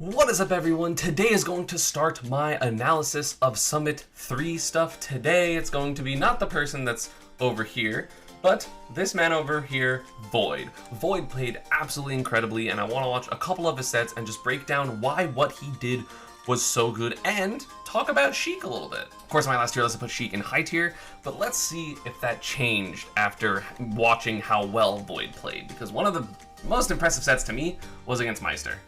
What is up, everyone? Today is going to start my analysis of Summit 3 stuff. Today it's going to be not the person that's over here, but this man over here, Void. Void played absolutely incredibly, and I want to watch a couple of his sets and just break down why what he did was so good and talk about Sheik a little bit. Of course, in my last tier list I put Sheik in high tier, but let's see if that changed after watching how well Void played, because one of the most impressive sets to me was against Meister.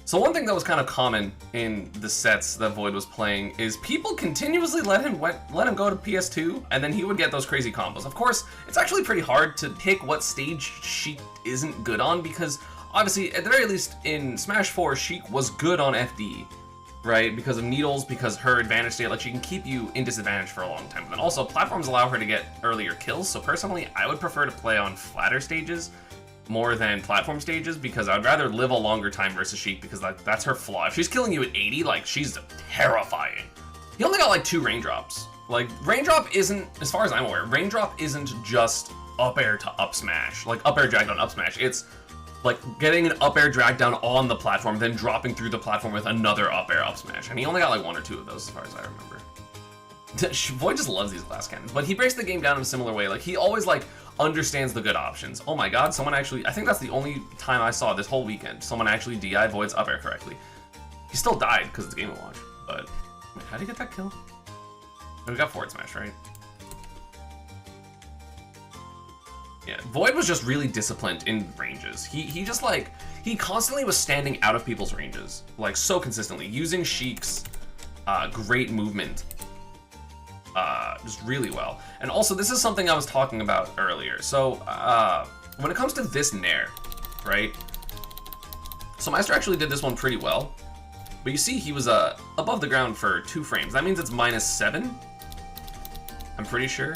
So one thing that was kind of common in the sets that Void was playing is people continuously let him go to PS2, and then he would get those crazy combos. Of course, it's actually pretty hard to pick what stage Sheik isn't good on, because obviously, at the very least, in Smash 4, Sheik was good on FD, right? Because of needles, because her advantage state, like she can keep you in disadvantage for a long time. But then also, platforms allow her to get earlier kills, so personally, I would prefer to play on flatter stages more than platform stages, because I'd rather live a longer time versus Sheik, because that's her flaw. If she's killing you at 80, like, she's terrifying. He only got like 2 raindrops. Like, raindrop isn't, as far as I'm aware, raindrop isn't just up air to up smash, like up air drag down up smash. It's like getting an up air drag down on the platform, then dropping through the platform with another up air up smash. And he only got like 1 or 2 of those as far as I remember. Void just loves these glass cannons, but he breaks the game down in a similar way. Like, he always like understands the good options. Oh my god, someone actually, I think that's the only time I saw this whole weekend someone actually DI Void's up air correctly. He still died because it's Game & Watch, but wait, how did he get that kill? Oh, we got forward smash, right? Yeah, Void was just really disciplined in ranges. He just like, he constantly was standing out of people's ranges, like so consistently, using Sheik's great movement just really well. And also, this is something I was talking about earlier. So when it comes to this Nair, right? So Meister actually did this one pretty well, but you see he was above the ground for 2 frames. That means it's -7, I'm pretty sure.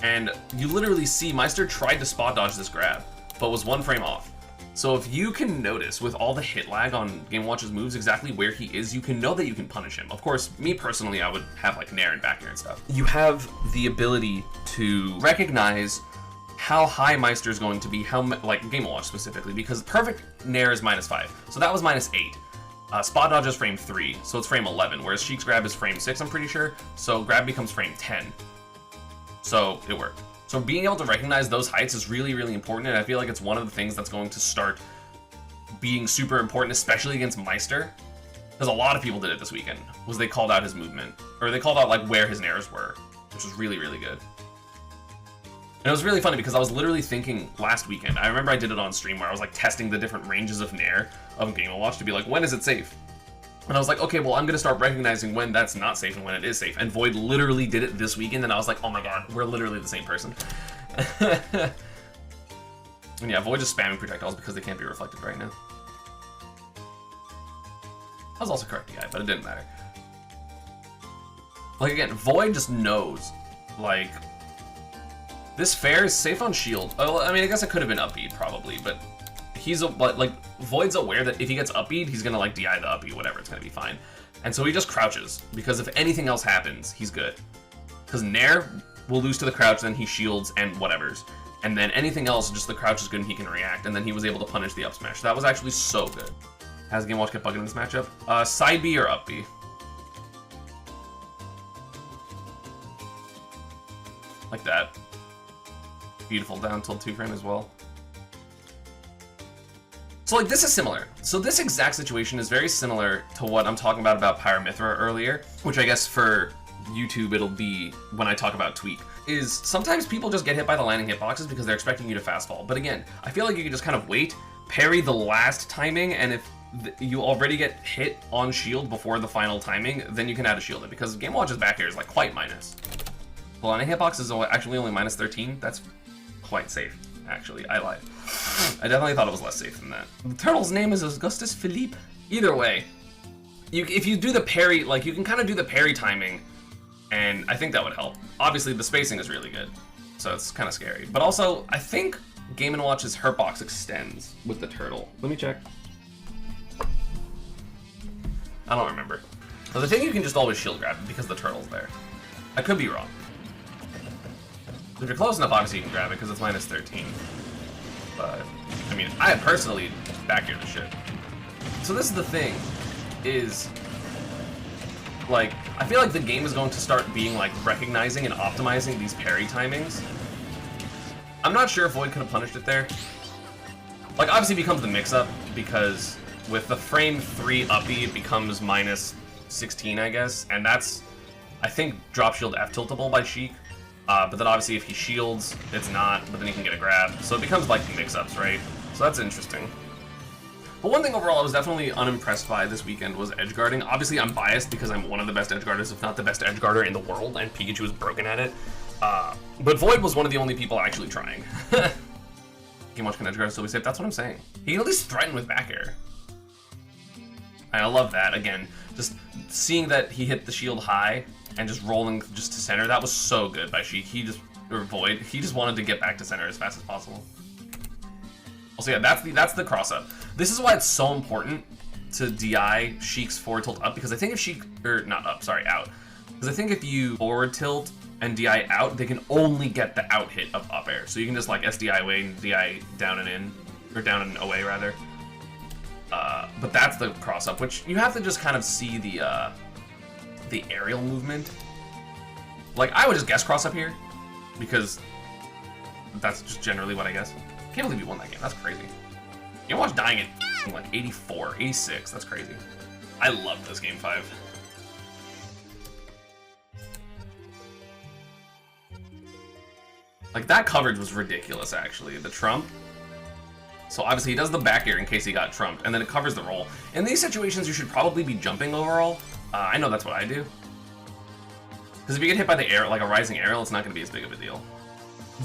And you literally see Meister tried to spot dodge this grab, but was 1 frame off. So if you can notice with all the hit lag on Game & Watch's moves exactly where he is, you can know that you can punish him. Of course, me personally, I would have like Nair and back air and stuff. You have the ability to recognize how high Meister is going to be, how like Game & Watch specifically, because perfect Nair is -5, so that was -8. Spot dodge is frame 3, so it's frame 11, whereas Sheik's grab is frame 6, I'm pretty sure, so grab becomes frame 10. So it worked. So being able to recognize those heights is really, really important, and I feel like it's one of the things that's going to start being super important, especially against Meister, because a lot of people did it this weekend, was they called out his movement, or they called out like where his nairs were, which was really, really good. And it was really funny because I was literally thinking last weekend, I remember I did it on stream where I was like testing the different ranges of Nair of Game & Watch to be like, when is it safe? And I was like, okay, well, I'm gonna start recognizing when that's not safe and when it is safe. And Void literally did it this weekend, and I was like, oh my god, we're literally the same person. And yeah, Void just spamming projectiles because they can't be reflected right now. I was also correct, guy, but it didn't matter. Like, again, Void just knows, like, this fair is safe on shield. Oh, I mean, I guess it could have been upbeat, probably, but he's like, Void's aware that if he gets upbeat, he's gonna like DI the upbeat, whatever, it's gonna be fine. And so he just crouches, because if anything else happens, he's good. Because Nair will lose to the crouch, then he shields and whatevers. And then anything else, just the crouch is good and he can react, and then he was able to punish the up smash. That was actually so good. Has Game Watch kept bugging in this matchup? Side B or up B? Like that. Beautiful down tilt 2 frame as well. So like, this is similar. So this exact situation is very similar to what I'm talking about Pyramithra earlier, which I guess for YouTube it'll be when I talk about Tweak, is sometimes people just get hit by the landing hitboxes because they're expecting you to fast fall. But again, I feel like you can just kind of wait, parry the last timing, and if you already get hit on shield before the final timing, then you can add a shield it, because Game & Watch's back air is like quite minus. The landing hitbox is actually only -13, that's quite safe. Actually, I lied. I definitely thought it was less safe than that. The turtle's name is Augustus Philippe. Either way, if you do the parry, like, you can kind of do the parry timing, and I think that would help. Obviously, the spacing is really good, so it's kind of scary. But also, I think Game & Watch's hurt box extends with the turtle. Let me check. I don't remember. But I think you can just always shield grab because the turtle's there. I could be wrong. If you're close enough, obviously you can grab it because it's -13. But, I mean, I personally back here the shit. So this is the thing, is, like, I feel like the game is going to start being, like, recognizing and optimizing these parry timings. I'm not sure if Void could have punished it there. Like, obviously it becomes the mix-up, because with the frame 3 uppy, it becomes minus 16, I guess, and that's, I think, drop shield F-tiltable by Sheik. But then obviously if he shields, it's not, but then he can get a grab. So it becomes like mix-ups, right? So that's interesting. But one thing overall I was definitely unimpressed by this weekend was edgeguarding. Obviously I'm biased because I'm one of the best edgeguarders, if not the best edgeguarder in the world, and Pikachu is broken at it. But Void was one of the only people actually trying. Game Watch can edgeguard still be safe, that's what I'm saying. He can at least threaten with back air. And I love that, again, just seeing that he hit the shield high, and just rolling just to center, that was so good by Sheik. Or Void, he just wanted to get back to center as fast as possible. Also, yeah, that's the cross-up. This is why it's so important to DI Sheik's forward tilt up, because I think if Sheik, or not up, sorry, out. Because I think if you forward tilt and DI out, they can only get the out hit of up air. So you can just like SDI away and DI down and in, or down and away rather. But that's the cross-up, which you have to just kind of see the aerial movement. Like, I would just guess cross up here, because that's just generally what I guess. Can't believe you won that game, that's crazy. You watch dying at like 84, 86, that's crazy. I love this game 5. Like, that coverage was ridiculous, actually. The trump. So obviously he does the back air in case he got trumped, and then it covers the roll. In these situations, you should probably be jumping overall. I know that's what I do. Because if you get hit by the air, like a rising aerial, it's not going to be as big of a deal.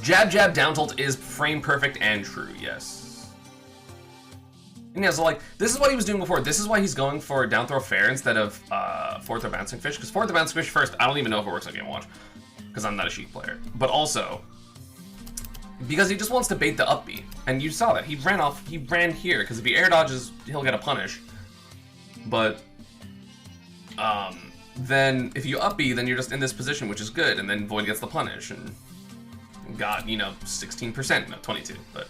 Jab, jab, down tilt is frame perfect and true, yes. And yeah, so like, this is what he was doing before. This is why he's going for down throw fair instead of forward throw bouncing fish. Because forward throw bouncing fish first, I don't even know if it works on Game Watch. Because I'm not a Sheik player. But also, because he just wants to bait the up B. And you saw that. He ran here. Because if he air dodges, he'll get a punish. But then if you up B, then you're just in this position, which is good, and then Void gets the punish, and got, you know, 16%, no, 22, but.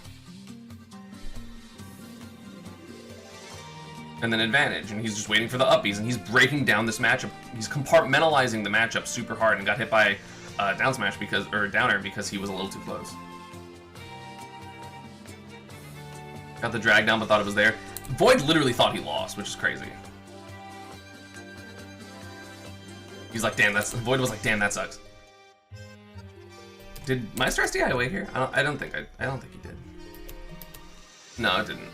And then advantage, and he's just waiting for the uppies, and he's breaking down this matchup. He's compartmentalizing the matchup super hard, and got hit by down smash or down air because he was a little too close. Got the drag down, but thought it was there. Void literally thought he lost, which is crazy. He's like, damn, Void was like, damn, that sucks. Did Meister SDI away here? I don't think he did. No, it didn't.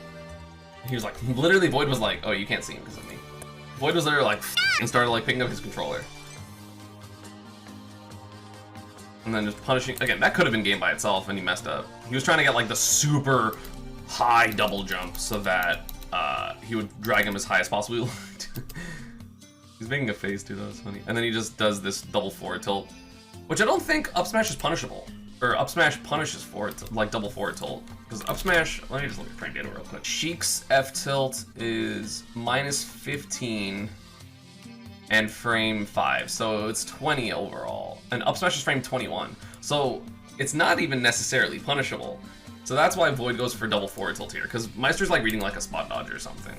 He was like, literally, Void was like, oh, you can't see him because of me. Void was literally like, and started like picking up his controller. And then just punishing, again, that could have been game by itself, and he messed up. He was trying to get like the super high double jump so that he would drag him as high as possible. He's making a face too, that was funny. And then he just does this double forward tilt, which I don't think up smash is punishable. Or up smash punishes forward, like double forward tilt. Because up smash, let me just look at frame data real quick. Sheik's F tilt is minus 15 and frame 5, so it's 20 overall. And up smash is frame 21, so it's not even necessarily punishable. So that's why Void goes for double forward tilt here, because Meister's like reading like a spot dodge or something.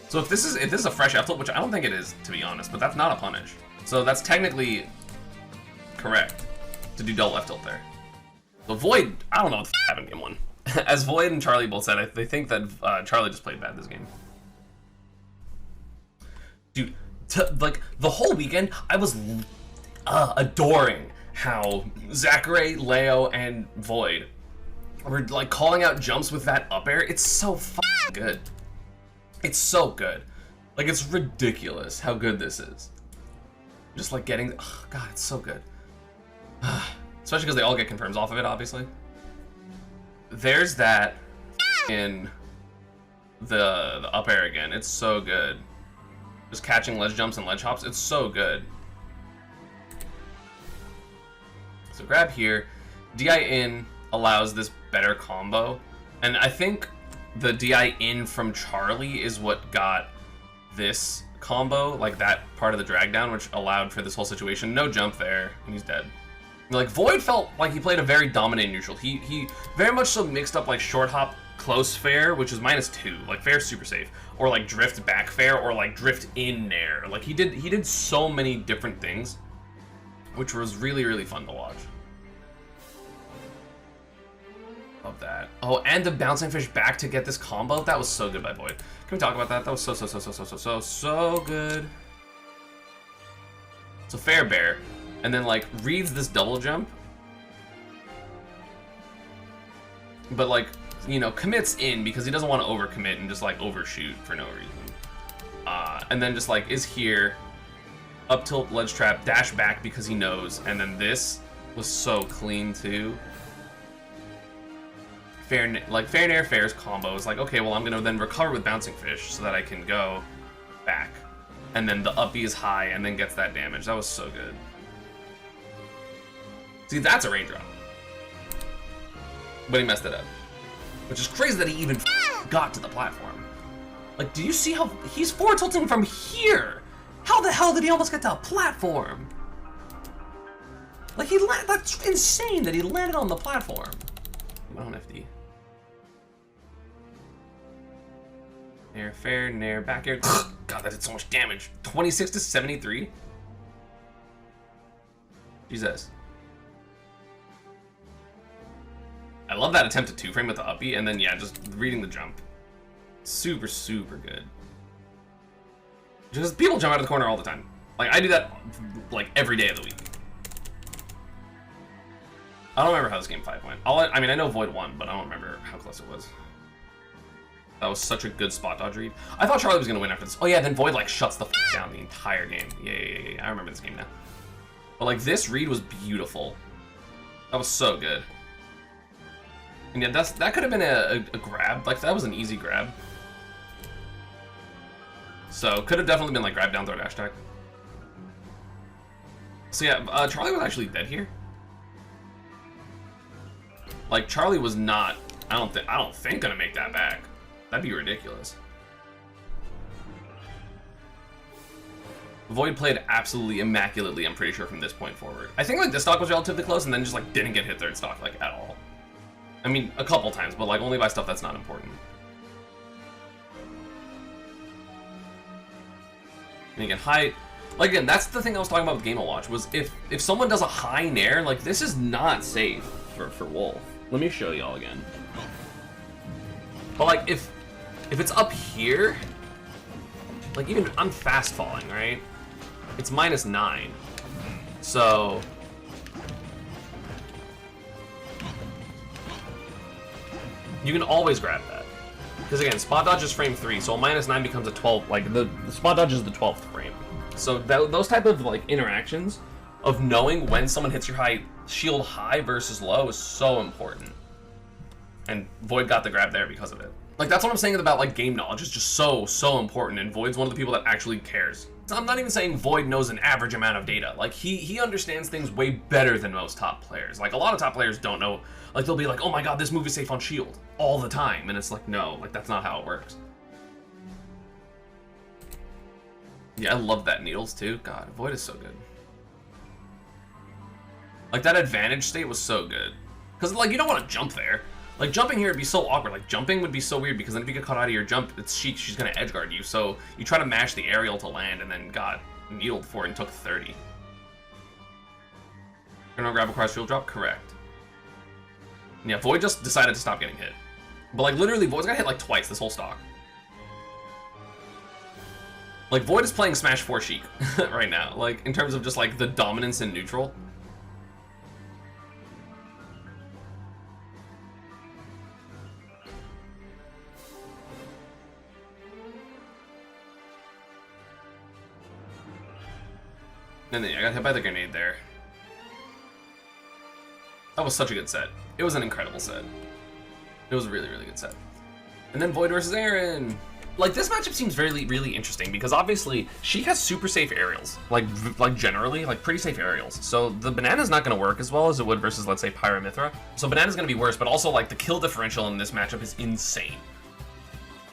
So if this is a fresh F tilt, which I don't think it is, to be honest, but that's not a punish. So that's technically correct to do double F tilt there. So Void, I don't know what the f happened in game 1. As Void and Charlie both said, they think that Charlie just played bad this game. Dude, like the whole weekend, I was adoring how Zachary, Leo, and Void were like calling out jumps with that up air. It's so f***ing good. It's so good. Like, it's ridiculous how good this is. Just like getting, oh god, it's so good. Especially because they all get confirms off of it, obviously. There's that in the up air again. It's so good. Just catching ledge jumps and ledge hops. It's so good. So grab here. DI in allows this better combo. And I think the DI in from Charlie is what got this combo, like that part of the drag down, which allowed for this whole situation. No jump there, and he's dead. Like, Void felt like he played a very dominant neutral. He very much so mixed up like short hop close fair, which is -2. Like fair's super safe, or like drift back fair, or like drift in nair. Like he did so many different things, which was really, really fun to watch. Love that. Oh, and the bouncing fish back to get this combo. That was so good by Void. Can we talk about that? That was so good. So fair bear, and then like reads this double jump, but like, you know, commits in because he doesn't want to overcommit and just like overshoot for no reason. And then just like is here, up tilt ledge trap, dash back because he knows, and then this was so clean too. Fair nair fair's combo is like, okay, well I'm gonna then recover with bouncing fish so that I can go back, and then the up B is high and then gets that damage. That was so good. See, that's a raindrop, but he messed it up, which is crazy that he even got to the platform. Like, do you see how he's forward tilting from here? How the hell did he almost get to a platform? Like that's insane that he landed on the platform. I don't FD. Nair, fair, nair, back air. God, that did so much damage. 26 to 73. Jesus. I love that attempt at 2-frame with the up B, and then yeah, just reading the jump. Super, super good. Just people jump out of the corner all the time. Like I do that like every day of the week. I don't remember how this game 5 went. I mean, I know Void won, but I don't remember how close it was. That was such a good spot dodge read. I thought Charlie was gonna win after this. Oh yeah, then Void like shuts the down the entire game. Yeah. I remember this game now. But like this read was beautiful. That was so good. And yeah, that could have been a grab. Like that was an easy grab. So could have definitely been like grab down throw dash attack. So yeah, Charlie was actually dead here. Like Charlie was not. I don't think gonna make that back. That'd be ridiculous. Void played absolutely immaculately, I'm pretty sure, from this point forward. I think like this stock was relatively close and then just like didn't get hit third stock like at all. I mean, a couple times, but like only by stuff that's not important. And again, high, like again, that's the thing I was talking about with Game & Watch, was if someone does a high nair, like this is not safe for Wolf. Let me show y'all again. But like if it's up here, like even I'm fast falling, right? It's -9. So you can always grab that. Because again, spot dodge is frame 3, so a -9 becomes a 12, like the spot dodge is the 12th frame. So those type of like interactions of knowing when someone hits your shield high versus low is so important. And Void got the grab there because of it. Like that's what I'm saying about like game knowledge is just so important, and Void's one of the people that actually cares. So I'm not even saying Void knows an average amount of data. Like he understands things way better than most top players. Like a lot of top players don't know. Like they'll be like, oh my god, this move is safe on shield all the time, and it's like, no, like that's not how it works. Yeah, I love that needles too. God, Void is so good. Like that advantage state was so good, because like you don't want to jump there. Like jumping here would be so awkward. Like jumping would be so weird because then if you get caught out of your jump, she's gonna edge guard you. So you try to mash the aerial to land and then got needled for it and took 30. Gonna grab a cross shield drop? Correct. And yeah, Void just decided to stop getting hit. But like literally Void's got hit like twice this whole stock. Like Void is playing Smash 4 Sheik right now. Like in terms of just like the dominance in neutral. And then I got hit by the grenade there. That was such a good set. It was an incredible set. It was a really, really good set. And then Void versus Aaron. Like this matchup seems really, really interesting because obviously she has super safe aerials. Like generally, like pretty safe aerials. So the banana's not gonna work as well as it would versus let's say Pyramithra. So banana's gonna be worse, but also like the kill differential in this matchup is insane.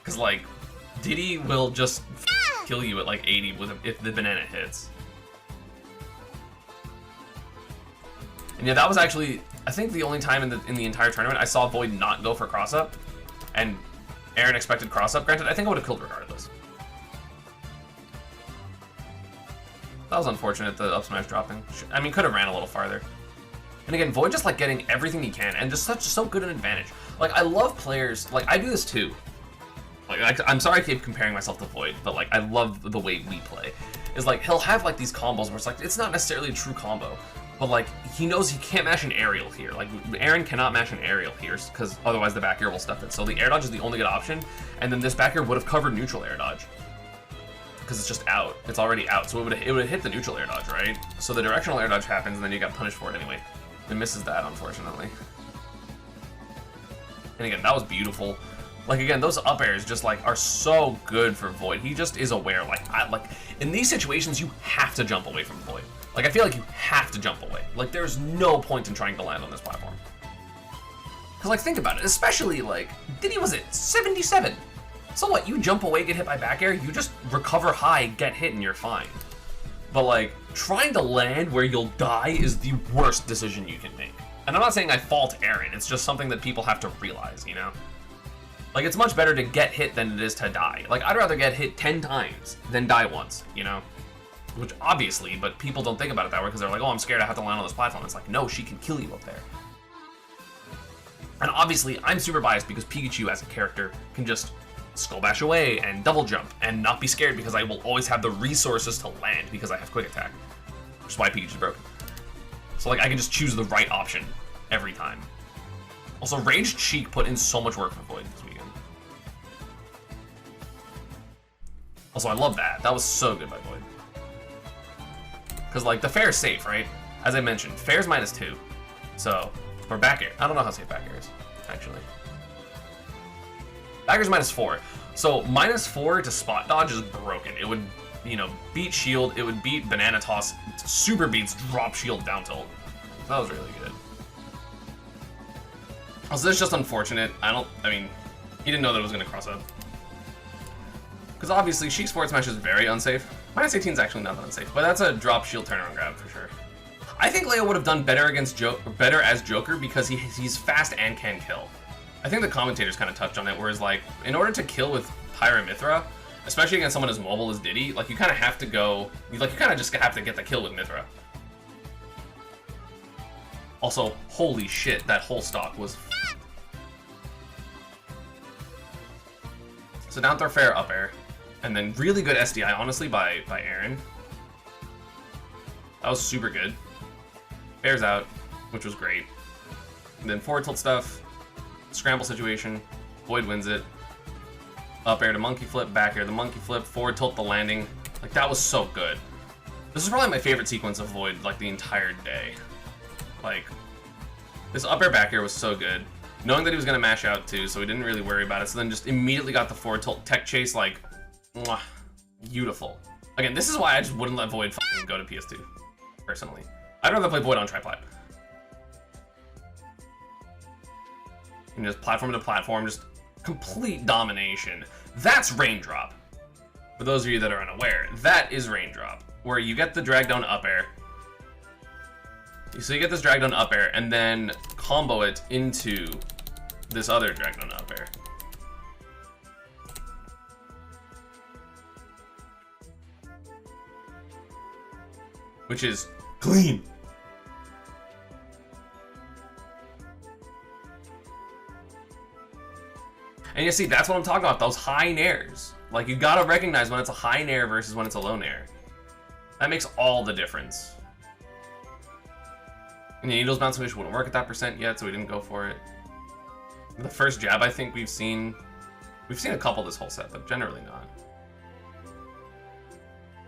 Cause like Diddy will just kill you at like 80 if the banana hits. And yeah, that was actually, I think the only time in the entire tournament I saw Void not go for cross up. and Aaron expected cross-up. Granted, I think I would have killed regardless. That was unfortunate, the up smash dropping. I mean, could have ran a little farther. And again, Void just like getting everything he can and just so good an advantage. Like, I love players, like, I do this too. Like, I'm sorry I keep comparing myself to Void, but like, I love the way we play. Is like, he'll have like these combos where it's like, it's not necessarily a true combo, but like, he knows he can't mash an aerial here. Like, Aaron cannot mash an aerial here, because otherwise the back air will stuff it. So the air dodge is the only good option, and then this back air would have covered neutral air dodge. Because it's just out. It's already out, so it would have hit the neutral air dodge, right? So the directional air dodge happens, and then you got punished for it anyway. It misses that, unfortunately. And again, that was beautiful. Like, again, those up airs just, like, are so good for Void. He just is aware. Like, in these situations, you have to jump away from Void. Like, I feel like you have to jump away. Like, there's no point in trying to land on this platform. Because, like, think about it. Especially, like, Diddy was it 77. So what? You jump away, get hit by back air, you just recover high, get hit, and you're fine. But, like, trying to land where you'll die is the worst decision you can make. And I'm not saying I fault Aaron. It's just something that people have to realize, you know? Like, it's much better to get hit than it is to die. Like, I'd rather get hit 10 times than die once, you know? Which, obviously, but people don't think about it that way because they're like, oh, I'm scared I have to land on this platform. It's like, no, she can kill you up there. And obviously, I'm super biased because Pikachu, as a character, can just skull bash away and double jump and not be scared because I will always have the resources to land because I have quick attack. Which is why Pikachu's broken. So, like, I can just choose the right option every time. Also, Raged Cheek put in so much work for Void this weekend. Also, I love that. That was so good by Void. Because, like, the fair is safe, right? As I mentioned, fair's -2. So, for back air. I don't know how safe back air is, actually. Back air's -4. So, -4 to spot dodge is broken. It would, you know, beat shield. It would beat banana toss. Super beats drop shield down tilt. That was really good. Also, this is just unfortunate. I mean, he didn't know that it was going to cross up. Because obviously, Sheik's forward smash is very unsafe. -18 is actually not that unsafe, but that's a drop shield turnaround grab for sure. I think Leo would have done better against better as Joker because he's fast and can kill. I think the commentators kind of touched on it, whereas like, in order to kill with Pyra-Mythra, especially against someone as mobile as Diddy, like you kind of have to go, like you kind of just have to get the kill with Mythra. Also, holy shit, that whole stock was. So down throw fair up air, and then really good SDI, honestly, by Aaron. That was super good. Fair's out, which was great. And then forward tilt stuff, scramble situation, Void wins it. Up air to monkey flip, back air to monkey flip, forward tilt the landing. Like, that was so good. This is probably my favorite sequence of Void, like, the entire day. Like, this up air back air was so good. Knowing that he was going to mash out too, so we didn't really worry about it. So then just immediately got the forward tilt tech chase, like, mwah, beautiful. Again, this is why I just wouldn't let Void fucking go to PS2, personally. I'd rather play Void on tripod. And just platform to platform, just complete domination. That's Raindrop. For those of you that are unaware, that is Raindrop, where you get the drag down up air. So you get this drag down up air, and then combo it into this other drag down up air. Which is clean. And you see, that's what I'm talking about, those high nairs. Like, you gotta recognize when it's a high nair versus when it's a low nair. That makes all the difference. And the Needles Bounce Wish wouldn't work at that percent yet, so we didn't go for it. The first jab I think we've seen a couple this whole set, but generally not.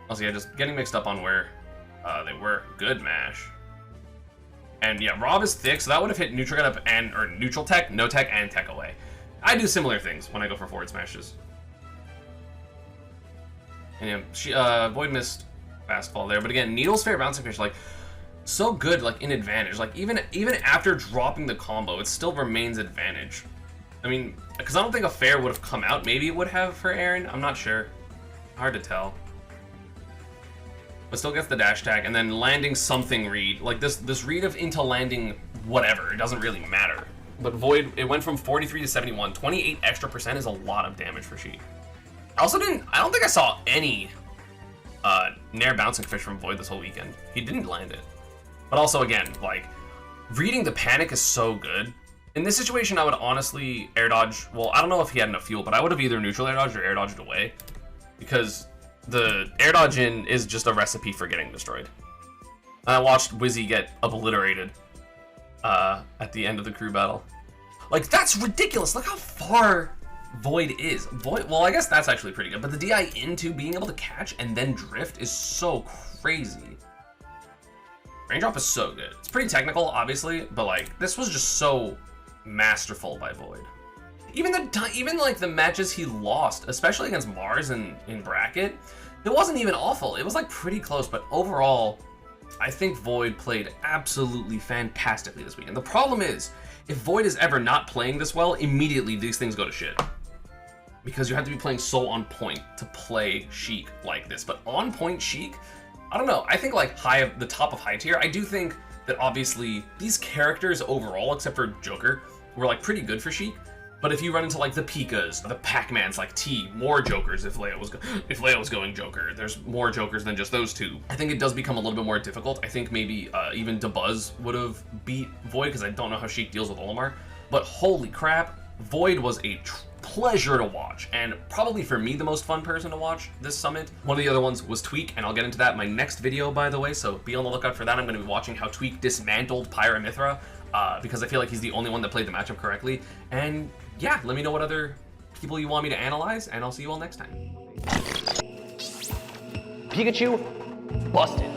Also, yeah, just getting mixed up on where they were. Good mash. And yeah, Rob is thick, so that would have hit neutral get up and, or neutral tech, no tech, and tech away. I do similar things when I go for forward smashes. And yeah, Void missed fast fall there, but again, Needle's fair bouncing fish, like, so good, like, in advantage. Like, even after dropping the combo, it still remains advantage. I mean, because I don't think a fair would have come out. Maybe it would have for Aaron. I'm not sure. Hard to tell. But still gets the dash tag, and then landing something read. Like, this read of into landing whatever. It doesn't really matter. But Void, it went from 43 to 71. 28 extra percent is a lot of damage for Sheik. I don't think I saw any Nair bouncing fish from Void this whole weekend. He didn't land it. But also, again, like, reading the panic is so good. In this situation, I would honestly air dodge. Well, I don't know if he had enough fuel, but I would have either neutral air dodged or air dodged away. Because the air dodge in is just a recipe for getting destroyed. And I watched Wizzy get obliterated at the end of the crew battle. Like, that's ridiculous. Look how far Void is. Void, well, I guess that's actually pretty good. But the DI into being able to catch and then drift is so crazy. Raindrop is so good. It's pretty technical, obviously, but like, this was just so masterful by Void. Even like the matches he lost, especially against Mars in bracket, it wasn't even awful. It was like pretty close, but overall, I think Void played absolutely fantastically this weekend. The problem is, if Void is ever not playing this well, immediately these things go to shit. Because you have to be playing so on point to play Sheik like this. But on point Sheik, I don't know. I think like the top of high tier, I do think that obviously these characters overall, except for Joker, were like pretty good for Sheik. But if you run into like the Pikas, the Pac-Mans like T, more Jokers if Leo was going Joker. There's more Jokers than just those two. I think it does become a little bit more difficult. I think maybe even DeBuzz would have beat Void because I don't know how Sheik deals with Olimar. But holy crap, Void was a pleasure to watch, and probably for me the most fun person to watch this summit. One of the other ones was Tweak, and I'll get into that in my next video, by the way, so be on the lookout for that. I'm going to be watching how Tweak dismantled Pyramithra, because I feel like he's the only one that played the matchup correctly. And yeah, let me know what other people you want me to analyze, and I'll see you all next time. Pikachu busted.